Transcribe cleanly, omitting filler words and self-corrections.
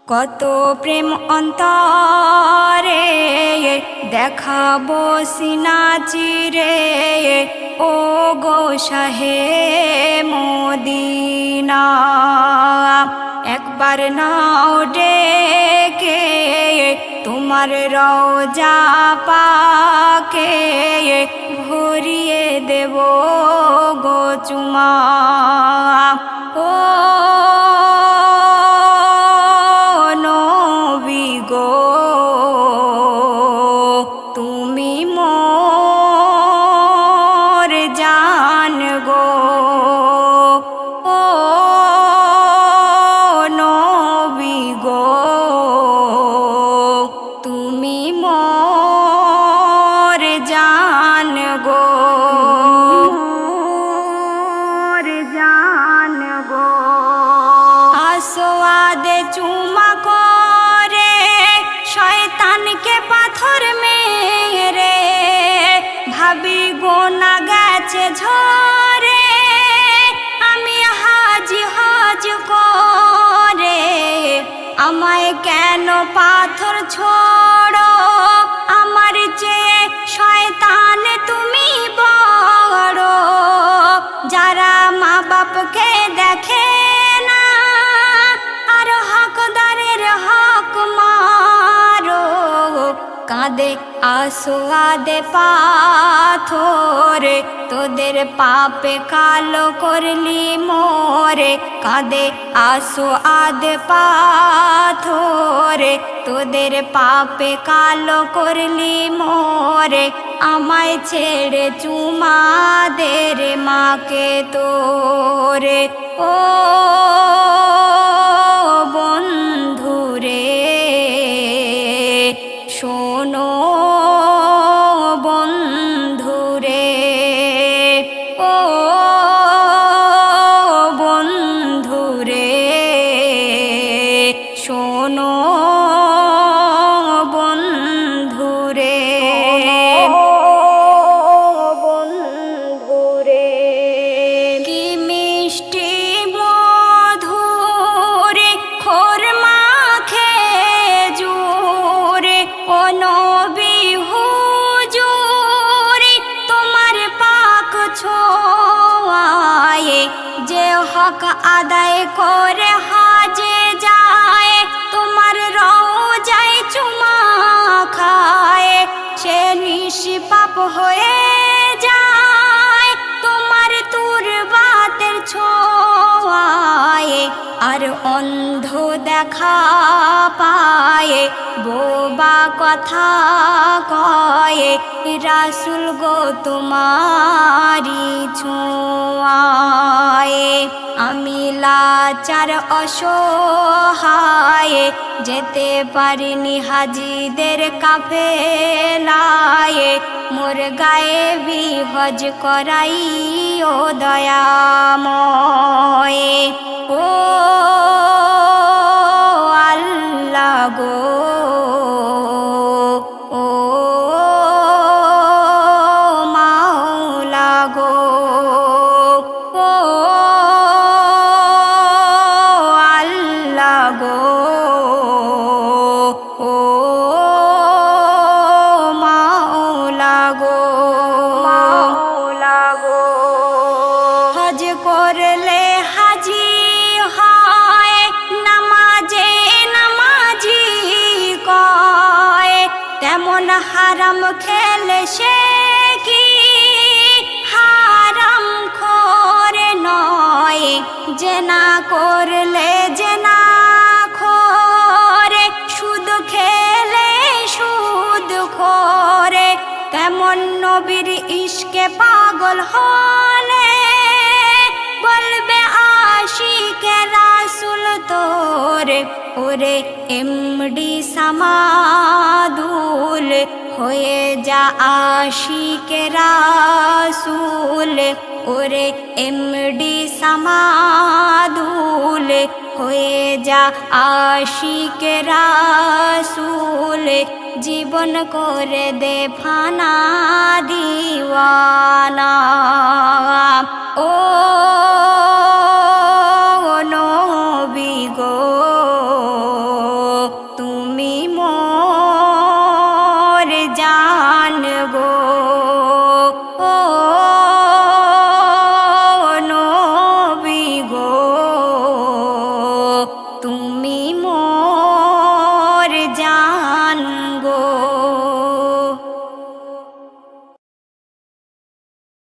কত প্রেম অন্তরে দেখাবো সিনা চিরে, ও গো শাহে মদিনা। একবার নাও ডেকে তোমার রওজা পাকে, ভরিয়ে দেব গো চুমা। ও নবী গো, তুমি মোর জান গো। ও নবী গো, তুমি মোর জান গো, মোর জান গো। আসোয়াদে চুমা করে শয়তানকে পাথর মেরে, ভাবি গোনা গেছে ঝরে, আমি হাজি হজ করে। আমায় কেন পাথর ছোড়ো, আমার চেয়ে শয়তান তুমি বড়। যারা মা বাপকে দেখে না, আর হকদারের হক মারো, কাঁদে আসোয়াদে পাথরে, তোদের পাপে কালো করলি মোরে। কাঁদে আসোয়াদে পাথরে, তোদের পাপে কালো করলি মোরে। আমায় ছেড়ে চুমা দে রে মাকে তোরে। ও বন্ধুরে শোনো, বন্ধুরে ও বন্ধুরে শোনো, বন্ধুরে বন্ধুরে। কি মিষ্টি মধুরে খোরমা খেজুরে, ও নবী হুজুরে তোমার পাক ছোঁয়ায়, যে হক আদায় করে হাজে যায়, তোমার রওজায় চুমা খায়, সে নিষ্পাপ হয়ে যায় তোমার তুরবাতের ছোঁয়ায়। আর অন্ধ দেখা পায়, বোবা কথা কয়, রাসূল গো তোমারি ছোঁয়ায়। আমি লাচার অসহায়, যেতে পারিনি হাজিদের কাফেলায়, মোর গায়েবী হজ করাই ও দয়াময়। ও আল্লাহ গো, ও মাওলা গো, ও আল্লাহ গো, ও মাওলা গো, মাওলা গো। হজ করলে হাজি হয়, নামাজে নামাজি কয়, তেমন হারাম খেলে সে কি হারাম খোরে নয়। জেনা করলে জেনা খোরে, সুদ খেলে সুদ খোরে, তেমন নবীর ইশকে পাগল হলে, বলবে আশিকে রাসূল তোরে। ওরে এমডি সামাদুল, হয়ে যা আশিকে রাসূল। ওরে এমডি সামাদুল, হয়ে যা আশিকে রাসূল। জীবন করে দে ফানা দিওয়ানা। ও